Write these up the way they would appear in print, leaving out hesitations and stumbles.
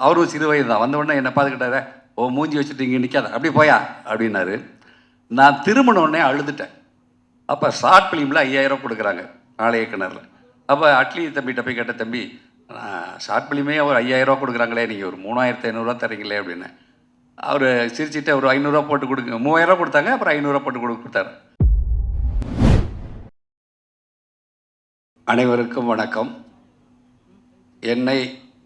அவரும் சிறு வயது தான். வந்த உடனே என்னை பார்த்துக்கிட்டாரு, ஓ மூஞ்சி வச்சுட்டு இங்கே நிற்காத, அப்படி போயா அப்படின்னாரு. நான் திரும்பின உடனே அழுதுட்டேன். அப்போ ஷார்ட் ஃபிலிமில் 5000 கொடுக்குறாங்க நாளைய கிணறுல. அப்போ அட்லி தம்பிகிட்ட போய் கேட்ட, தம்பி ஷார்ட் ஃபிலிமே ஒரு 5000 கொடுக்குறாங்களே, நீங்கள் ஒரு 3500 தரீங்களே அப்படின்னு. அவர் சிரிச்சுட்டு ஒரு 500 போட்டு கொடுங்க, 3000 கொடுத்தாங்க. அப்புறம் 500 போட்டு கொடுத்தாரு. அனைவருக்கும் வணக்கம். என்னை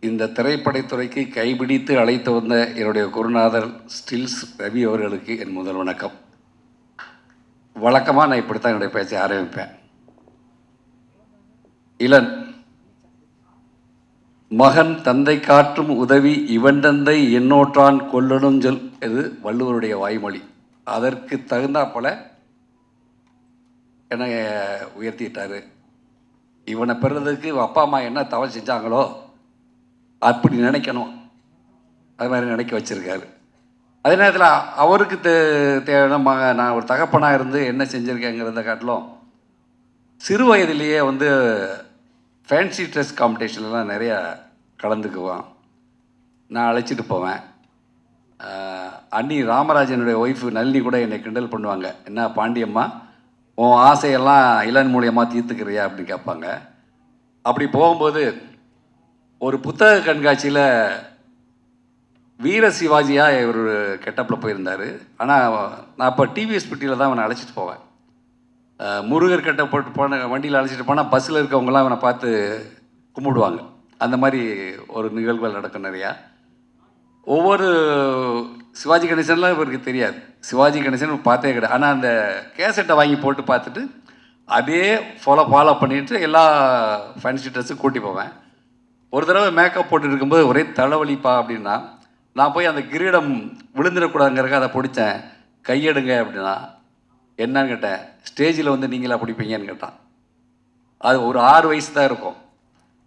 இந்த திரைப்படத்துறைக்கு கைபிடித்து அழைத்து வந்த என்னுடைய குருநாதர் ஸ்டில்ஸ் ரவி அவர்களுக்கு என் முதல் வணக்கம். வழக்கமாக நான் இப்படித்தான் என்னுடைய பேச்சை ஆரம்பிப்பேன். இளன் மகன் தந்தை காற்றும் உதவி இவன் தந்தை என்னோற்றான் கொல்லணும் சொல், இது வள்ளுவருடைய வாய்மொழி. அதற்கு தகுந்தாப்போல என்னை உயர்த்திட்டார். இவனை பெறுறதுக்கு அப்பா அம்மா என்ன தவறு செஞ்சாங்களோ அப்படி நினைக்கணும், அது மாதிரி நினைக்க வச்சுருக்காரு. அதே நேரத்தில் அவருக்கு தேவையான நான் ஒரு தகப்பனாக இருந்து என்ன செஞ்சுருக்கேங்கிறத காட்டிலும் சிறு வயதிலேயே ஃபேன்சி ட்ரெஸ் காம்படிஷன்லாம் நிறையா கலந்துக்குவான். நான் அழைச்சிட்டு போவேன். அண்ணி ராமராஜனுடைய ஒய்ஃபு நளினி கூட என்னை கிண்டல் பண்ணுவாங்க, என்ன பாண்டியம்மா உன் ஆசையெல்லாம் இளன் மூலியமாக தீர்த்துக்கிறியா அப்படின்னு கேட்பாங்க. அப்படி போகும்போது ஒரு புத்தக கண்காட்சியில் வீர சிவாஜியாக இவர் கெட்டப்பில் போயிருந்தார். ஆனால் நான் இப்போ டிவிஎஸ் பெட்டியில் தான் அவனை அழைச்சிட்டு போவேன். முருகர் கெட்ட போட்டு போன வண்டியில் அழைச்சிட்டு போனால் பஸ்ஸில் இருக்கவங்களாம் அவனை பார்த்து கும்பிடுவாங்க. அந்த மாதிரி ஒரு நிகழ்வுகள் நடக்கும் நிறையா. ஒவ்வொரு சிவாஜி கணேசன்லாம் இவருக்கு தெரியாது, சிவாஜி கணேசன் பார்த்தே கிடையாது. ஆனால் அந்த கேசட்டை வாங்கி போட்டு பார்த்துட்டு அதே ஃபாலோ பண்ணிவிட்டு எல்லா ஃபேன்சி ட்ரெஸ்ஸும் கூட்டி போவேன். ஒரு தடவை மேக்கப் போட்டு இருக்கும்போது ஒரே தலைவலிப்பா அப்படின்னா, நான் போய் அந்த கிரீடம் விழுந்துடக்கூடாதுங்கிறக்க அதை பிடிச்சேன். கையெடுங்க அப்படின்னா, என்னன்னு கேட்டேன். ஸ்டேஜில் நீங்களா பிடிப்பீங்கன்னு கேட்டான். அது ஒரு 6 வயசு தான் இருக்கும்.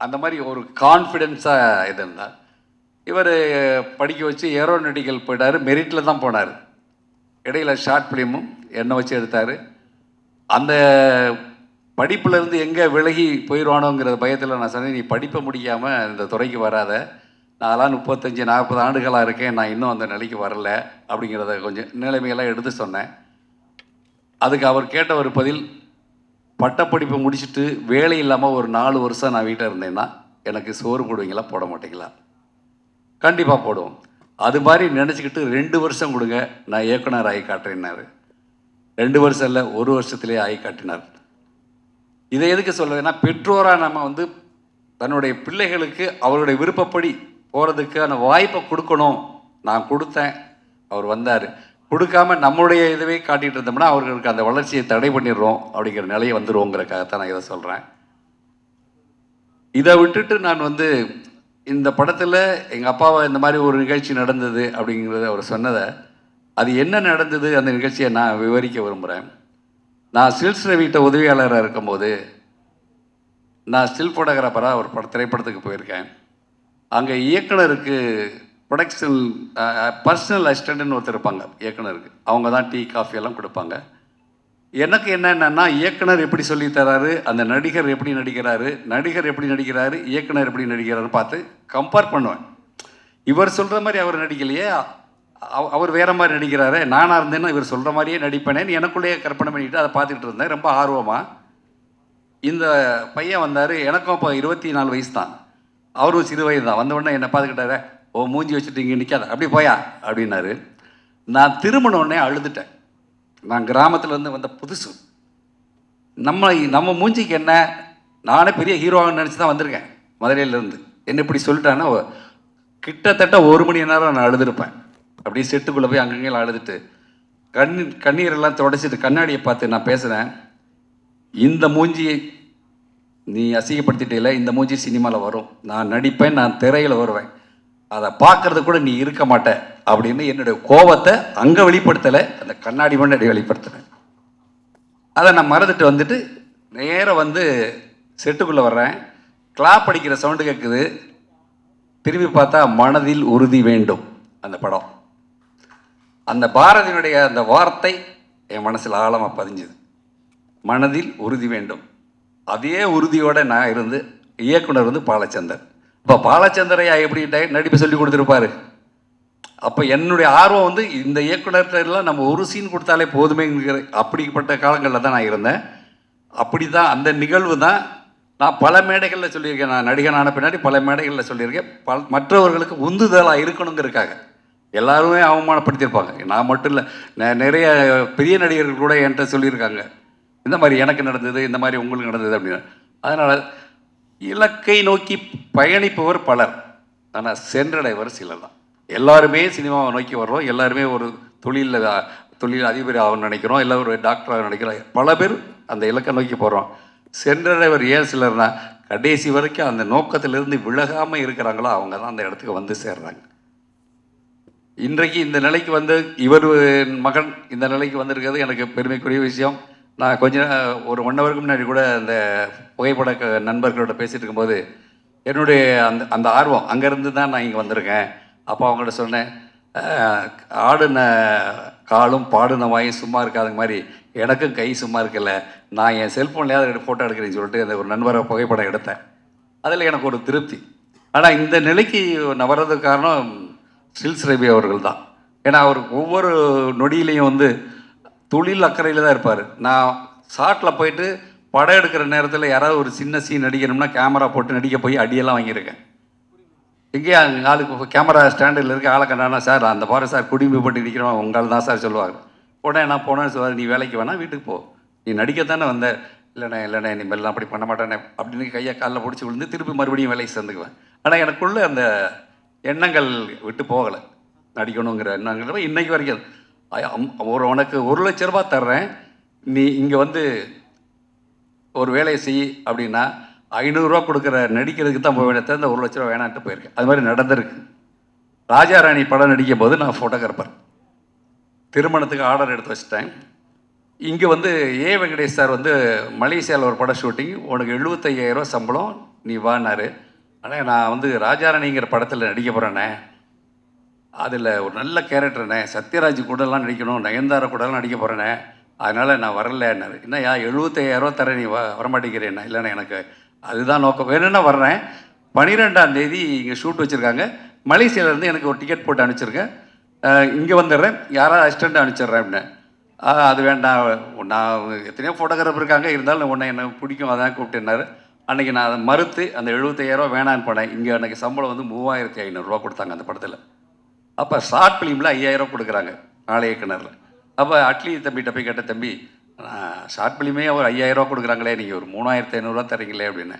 அந்த மாதிரி ஒரு கான்ஃபிடென்ஸாக இது இருந்தால் இவர் படிக்க வச்சு ஏரோநாட்டிக்கல் போயிட்டார். மெரிட்டில் தான் போனார். இடையில ஷார்ட் ஃபிலிமும் என்னை வச்சு எடுத்தார். அந்த படிப்புலேருந்து எங்கே விலகி போயிடுவானோங்கிற பயத்தில் நான் சொன்னேன், நீ படிப்பை முடிக்காமல் இந்த துறைக்கு வராத, நான்லாம் 35-40 ஆண்டுகளாக இருக்கேன், நான் இன்னும் அந்த நிலைக்கு வரல அப்படிங்கிறத கொஞ்சம் நிலைமையெல்லாம் எடுத்து சொன்னேன். அதுக்கு அவர் கேட்ட ஒரு பதில், பட்டப்படிப்பை முடிச்சுட்டு வேலை இல்லாமல் ஒரு 4 வருஷம் நான் வீட்டில் இருந்தேன்னா எனக்கு சோறு போடுவீங்களா போட மாட்டீங்களா? கண்டிப்பாக போடுவோம். அது மாதிரி நினச்சிக்கிட்டு 2 வருஷம் கொடுங்க, நான் இயக்குனர் ஆகி காட்டுறேன்னாரு. 2 வருஷம் இல்லை, 1 வருஷத்துலேயே ஆகி காட்டினார். இதை எதுக்கு சொல்லுவேன்னா, பெற்றோராக நம்ம தன்னுடைய பிள்ளைகளுக்கு அவருடைய விருப்பப்படி போகிறதுக்கான வாய்ப்பை கொடுக்கணும். நான் கொடுத்தேன், அவர் வந்தார். கொடுக்காம நம்மளுடைய இதுவே காட்டிகிட்டு இருந்தோம்னா அவர்களுக்கு அந்த வளர்ச்சியை தடை பண்ணிடுறோம் அப்படிங்கிற நிலையை வந்துடுவோங்கிறக்காகத்தான் நான் இதை சொல்கிறேன். இதை விட்டுட்டு நான் இந்த படத்தில் எங்கள் அப்பாவை இந்த மாதிரி ஒரு நிகழ்ச்சி நடந்தது அப்படிங்கிறத அவர் சொன்னதை, அது என்ன நடந்தது அந்த நிகழ்ச்சியை நான் விவரிக்க விரும்புகிறேன். நான் ஸ்டில்ஸ் ரவிட்ட உதவியாளராக இருக்கும்போது நான் ஸ்டில் ஃபோட்டோகிராஃபராக ஒரு திரைப்படத்துக்கு போயிருக்கேன். அங்கே இயக்குனருக்கு ப்ரொடக்ஷன் பர்சனல் அசிஸ்டண்ட்னு ஒருத்தர் இருப்பாங்க இயக்குனருக்கு. அவங்க தான் டீ காஃபியெல்லாம் கொடுப்பாங்க. எனக்கு என்னென்னா, இயக்குனர் எப்படி சொல்லித்தராரு, அந்த நடிகர் எப்படி நடிக்கிறாரு, நடிகர் எப்படி நடிக்கிறாரு, இயக்குனர் எப்படி நடிக்கிறாருன்னு பார்த்து கம்பேர் பண்ணுவேன். இவர் சொல்கிற மாதிரி அவர் நடிக்கலையே, அவர் வேறு மாதிரி நடிக்கிறாரு, நானாக இருந்தேன்னா இவர் சொல்கிற மாதிரியே நடிப்பேனேன்னு எனக்குள்ளேயே கற்பனை பண்ணிவிட்டு அதை பார்த்துக்கிட்டு இருந்தேன் ரொம்ப ஆர்வமாக. இந்த பையன் வந்தார். எனக்கும் இப்போ 24 வயசு தான், அவரும் சிறு வயது தான். வந்த உடனே என்னை பார்த்துக்கிட்டாரு, ஓ மூஞ்சி வச்சுட்டு இங்கே நிற்காத, அப்படி போயா அப்படின்னாரு. நான் திரும்பின உடனே அழுதுட்டேன். நான் கிராமத்துலேருந்து வந்த புதுசு, நம்ம மூஞ்சிக்கு என்ன, நானே பெரிய ஹீரோவாக நினச்சி தான் வந்திருக்கேன் மதுரையிலேருந்து. என்ன இப்படி சொல்லிட்டான்னா கிட்டத்தட்ட 1 மணி நேரம் நான் அழுதுருப்பேன். அப்படியே செட்டுக்குள்ளே போய் அங்கங்கே அழுதுட்டு கண்ணீரெல்லாம் தொடச்சிட்டு கண்ணாடியை பார்த்து நான் பேசுகிறேன், இந்த மூஞ்சியை நீ அசிங்கப்படுத்திட்டே, இந்த மூஞ்சி சினிமாவில் வரும், நான் நடிப்பேன், நான் திரையில் வருவேன், அதை பார்க்கறது கூட நீ இருக்க மாட்ட அப்படின்னு என்னுடைய கோபத்தை அங்கே வெளிப்படுத்தலை, அந்த கண்ணாடி முன்னாடி வெளிப்படுத்தினேன். அதை நான் மறந்துட்டு வந்துட்டு நேராக செட்டுக்குள்ளே வர்றேன். கிளாப் அடிக்கிற சவுண்டு கேட்குது. திரும்பி பார்த்தா மனதில் உறுதி வேண்டும் அந்த படம். அந்த பாரதியினுடைய அந்த வார்த்தை என் மனசில் ஆழமாக பதிஞ்சுது. மனதில் உறுதி வேண்டும். அதே உறுதியோடு நான் இருந்து, இயக்குனர் பாலச்சந்தர். இப்போ பாலச்சந்திரையா எப்படி நடிப்பு சொல்லி கொடுத்துருப்பாரு. அப்போ என்னுடைய ஆர்வம் வந்து இந்த இயக்குனர்லாம் நம்ம ஒரு சீன் கொடுத்தாலே போதுமேங்கிற அப்படிப்பட்ட காலங்களில் தான் நான் இருந்தேன். அப்படி தான் அந்த நிகழ்வு தான் நான் பல மேடைகளில் சொல்லியிருக்கேன். நான் நடிகனான பின்னாடி பல மேடைகளில் சொல்லியிருக்கேன். மற்றவர்களுக்கு உந்துதலாக இருக்கணுங்கிறதுக்காக. எல்லாருமே அவமானப்படுத்தியிருப்பாங்க, நான் மட்டும் இல்லை. நிறைய பெரிய நடிகர்கள் கூட என்கிட்ட சொல்லியிருக்காங்க, இந்த மாதிரி எனக்கு நடந்தது, இந்த மாதிரி உங்களுக்கு நடந்தது அப்படின்னு. அதனால் இலக்கை நோக்கி பயணிப்பவர் பலர், ஆனால் சென்றடைவர் சிலர் தான். எல்லாருமே சினிமாவை நோக்கி வர்றோம், எல்லாருமே ஒரு தொழில் அதிபர் ஆகணும்னு நினைக்கிறோம், இல்லை ஒரு டாக்டராக நினைக்கிறோம். பல பேர் அந்த இலக்கை நோக்கி போகிறோம். சென்றடைவர் ஏன் சிலர்னா கடைசி வரைக்கும் அந்த நோக்கத்திலிருந்து விலகாமல் இருக்கிறாங்களோ அவங்க தான் அந்த இடத்துக்கு வந்து சேர்றாங்க. இன்றைக்கு இந்த நிலைக்கு வந்து இவர் மகன் இந்த நிலைக்கு வந்திருக்கிறது எனக்கு பெருமைக்குரிய விஷயம். நான் ஒரு 1 ஹவருக்கு முன்னாடி கூட அந்த புகைப்பட நண்பர்களோட பேசிகிட்டு இருக்கும்போது என்னுடைய அந்த ஆர்வம் அங்கேருந்து தான் நான் இங்கே வந்திருக்கேன். அப்போ அவங்கள்ட்ட சொன்னேன், ஆடுன காலும் பாடுன வாயும் சும்மா இருக்காத மாதிரி எனக்கும் கை சும்மா இருக்கல, நான் என் செல்ஃபோன்லேயாவது ஃபோட்டோ எடுக்கிறேன்னு சொல்லிட்டு அந்த ஒரு நண்பரை புகைப்படம் எடுத்தேன். அதில் எனக்கு ஒரு திருப்தி. ஆனால் இந்த நிலைக்கு நான் வர்றதுக்கு காரணம் ஸ்டில்ஸ் ரவி அவர்கள் தான். ஏன்னா அவர் ஒவ்வொரு நொடியிலையும் வந்து தொழில் அக்கறையில் தான் இருப்பார். நான் ஷாட்டில் போயிட்டு படம் எடுக்கிற நேரத்தில் யாராவது ஒரு சின்ன சீன் நடிக்கணும்னா கேமரா போட்டு நடிக்க போய் அடியெல்லாம் வாங்கியிருக்கேன். எங்கேயே ஆளுக்கு கேமரா ஸ்டாண்டில் இருக்க ஆளை கண்டானா, சார் அந்த பாரு சார் குடிம்பு போட்டு நிற்கிறோம் உங்களால் தான் சார் சொல்லுவாங்க. உடனே நான் போனேன்னு சொல்லுவார், நீ வேலைக்கு வேணாம் வீட்டுக்கு போ, நீ நடிக்கத்தானே வந்த. இல்லைண்ணே இனிமேல் அப்படி பண்ண மாட்டேனே அப்படின்னு கையை காலில் பிடிச்சி விழுந்து திருப்பி மறுபடியும் வேலைக்கு சேர்ந்துக்குவேன். ஆனால் எனக்குள்ளே அந்த எண்ணங்கள் விட்டு போகலை, நடிக்கணுங்கிற எண்ணங்கள் இன்றைக்கு வரைக்கும். உனக்கு 1 லட்ச ரூபா தர்றேன், நீ இங்கே வந்து ஒரு வேலையை செய் அப்படின்னா 500 ரூபா கொடுக்குற நடிக்கிறதுக்கு தான் போய் வேண்டிய இந்த 1 லட்ச ரூபா வேணான்ட்டு போயிருக்கேன். அது மாதிரி நடந்திருக்கு. ராஜா ராணி படம் நடிக்கும் போது நான் ஃபோட்டோகிராஃபர், திருமணத்துக்கு ஆர்டர் எடுத்து வச்சுட்டேன். இங்கே வந்து ஏ வெங்கடேஷ் சார் வந்து மலேசியாவில் ஒரு படம் ஷூட்டிங், உனக்கு 75,000 ரூபா சம்பளம், நீ வானாரு. ஆனால் நான் வந்து ராஜாராணிங்கிற படத்தில் நடிக்க போகிறேண்ணே, அதில் ஒரு நல்ல கேரக்டர்ண்ணே, சத்யராஜ் கூடலாம் நடிக்கணும், நயன்தாரா கூடலாம் நடிக்க போகிறேண்ணே, அதனால் நான் வரலன்னாரு. என்னையா 75,000 ரூபா தரேன், நீ வரமாட்டேங்கிறேண்ணே. இல்லைண்ணே எனக்கு அதுதான் நோக்கம், வேணும்னா வர்றேன். 12ஆம் தேதி இங்கே ஷூட் வச்சுருக்காங்க, மலேசியாவிலேருந்து எனக்கு ஒரு டிக்கெட் போட்டு அனுப்பிச்சிருக்கேன், இங்கே வந்துடுறேன், யாராவது அசிஸ்டண்ட் அனுப்பிச்சிட்றேன் அப்படின்னு. அது வேண்டாம், நான் எத்தனையோ ஃபோட்டோகிராஃபர் இருக்காங்க, இருந்தாலும் உன்னை எனக்கு பிடிக்கும் அதான் கூப்பிட்டுனாரு. அன்றைக்கி நான் அதை மறுத்து அந்த 75,000 ரூபா வேணான்னு போனேன். இங்கே அன்றைக்கி சம்பளம் வந்து 3,500 ரூபா கொடுத்தாங்க அந்த படத்தில். அப்போ ஷார்ட் ஃபிலிமில் 5,000 ரூபா கொடுக்குறாங்க நாளை இயக்குனரில். அப்போ அட்லி தம்பிகிட்ட போய் கேட்ட, தம்பி ஷார்ட் ஃபிலிமே ஒரு 5,000 ரூபா கொடுக்குறாங்களே, நீங்கள் ஒரு 3,500 ரூபா தரீங்களே அப்படின்னு.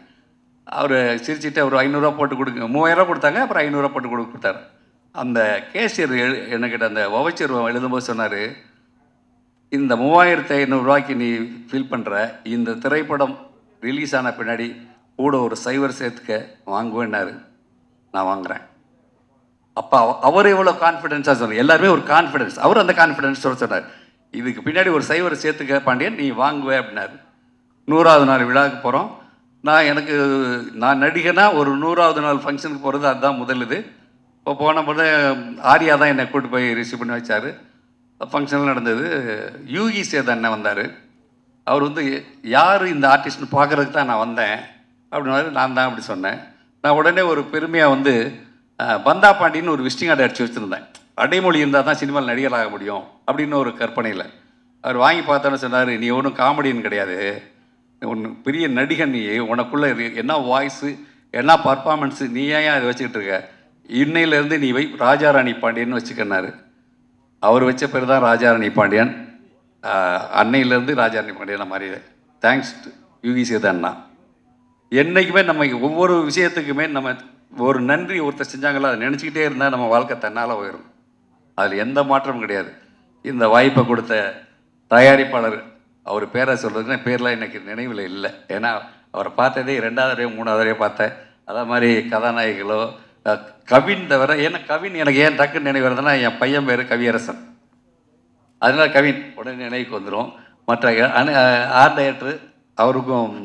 அவர் சிரிச்சுட்டு ஒரு 500 ரூபா போட்டு கொடுங்க, 3,000 ரூபா கொடுத்தாங்க, அப்புறம் 500 ரூபா போட்டு கொடுத்தாரு. அந்த கேஷியர் என்கிட்ட அந்த வவுச்சர் எழுதும்போது சொன்னார், இந்த 3,500 ரூபாய்க்கு நீ ஃபீல் பண்ணுற இந்த திரைப்படம் ரிலீஸ் ஆன பின்னாடி கூட ஒரு சைவர் சேர்த்துக்க வாங்குவேன்னாரு. நான் வாங்குகிறேன். அப்போ அவர் எவ்வளோ கான்ஃபிடென்ஸாக சொன்னார், எல்லாருமே ஒரு கான்ஃபிடென்ஸ், அவர் அந்த கான்ஃபிடென்ஸோடு சொன்னார், இதுக்கு பின்னாடி ஒரு சைவர் சேர்த்துக்க பாண்டியன் நீ வாங்குவேன் அப்படின்னாரு. 100வது நாள் விழாவுக்கு போகிறோம். நான் நடிகனா ஒரு 100வது நாள் ஃபங்க்ஷனுக்கு போகிறது அதுதான் முதல் இது. இப்போ போன போது ஆர்யா தான் என்னை கூப்பிட்டு போய் ரிசீவ் பண்ணி வச்சார். ஃபங்க்ஷனில் நடந்தது. யூகி சேத் அண்ணன் வந்தார். அவர் வந்து யார் இந்த ஆர்டிஸ்ட்னு பார்க்குறதுக்கு தான் நான் வந்தேன் அப்படின்னாரு. நான் தான் அப்படி சொன்னேன். நான் உடனே ஒரு பெருமையாக வந்து பந்தா பாண்டின்னு ஒரு விசிட்டிங் கார்டு அடித்து வச்சுருந்தேன். அடைமொழி இருந்தால் தான் சினிமாவில் நடிகராக முடியும் அப்படின்னு ஒரு கற்பனையில். அவர் வாங்கி பார்த்தோன்னு சொன்னார், நீ ஒன்றும் காமெடின்னு கிடையாது, ஒன்று பெரிய நடிகன், நீ உனக்குள்ளே என்ன வாய்ஸு என்ன பர்ஃபார்மன்ஸு, நீ ஏன் அதை வச்சுக்கிட்டு இருக்க, இன்னையிலேருந்து நீ ராஜாராணி பாண்டியன்னு வச்சுக்கன்னாரு. அவர் வச்ச பேர் தான் ராஜாராணி பாண்டியன். அன்னையிலேருந்து ராஜாராணி பாண்டியன் மாதிரி. தேங்க்ஸ் யூகி சேத் அண்ணா. என்றைக்குமே நம்ம ஒவ்வொரு விஷயத்துக்குமே நம்ம ஒரு நன்றி ஒருத்தர் செஞ்சாங்களோ அதை நினச்சிக்கிட்டே இருந்தால் நம்ம வாழ்க்கை தன்னால் போயிடும். அதில் எந்த மாற்றமும் கிடையாது. இந்த வாய்ப்பை கொடுத்த தயாரிப்பாளர், அவர் பேரை சொல்கிறதுன்னா பேர்லாம் எனக்கு நினைவில் இல்லை. ஏன்னா அவரை பார்த்ததே 2வது தடவை 3வது தடவை பார்த்தேன். அதே மாதிரி கதாநாயகிகளோ கவின் தவிர, ஏன்னா கவின் எனக்கு ஏன் டக்குன்னு நினைவு வருதுன்னா என் பையன் பேர் கவியரசன், அதனால் கவின் உடனே நினைவுக்கு வந்துடும். மற்ற ஆர்ட் டைரக்டர் அவருக்கும்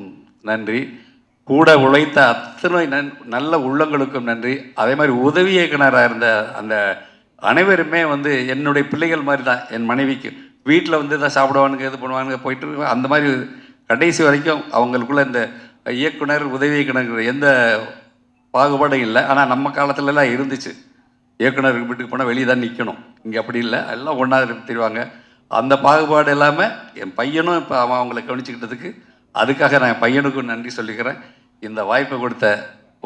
நன்றி. கூட உழைத்த அத்தனை நல்ல உள்ளங்களுக்கும் நன்றி. அதே மாதிரி உதவி இயக்குனராக இருந்த அந்த அனைவருமே வந்து என்னுடைய பிள்ளைகள் மாதிரி தான். என் மனைவிக்கு வீட்டில் வந்து தான் சாப்பிடுவானுங்க, இது பண்ணுவானுங்க, போயிட்டு அந்த மாதிரி கடைசி வரைக்கும் அவங்களுக்குள்ள இந்த இயக்குனர் உதவி இயக்குனர் எந்த பாகுபாடும் இல்லை. ஆனால் நம்ம காலத்துலலாம் இருந்துச்சு. இயக்குனர் வீட்டுக்கு போனால் வெளியே தான் நிற்கணும். இங்கே அப்படி இல்லை, எல்லாம் ஒன்றா தெரிவாங்க. அந்த பாகுபாடு இல்லாமல் என் பையனும் இப்போ அவங்கள கவனிச்சுக்கிட்டதுக்கு அதுக்காக நான் என் பையனுக்கும் நன்றி சொல்லிக்கிறேன். இந்த வாய்ப்பை கொடுத்த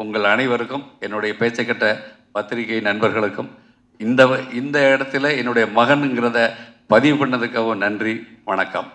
உங்கள் அனைவருக்கும், என்னுடைய பேச்சை கேட்ட பத்திரிகை நண்பர்களுக்கும், இந்த இடத்துல என்னுடைய மகனுங்கிறத பதிவு பண்ணதுக்காகவும் நன்றி. வணக்கம்.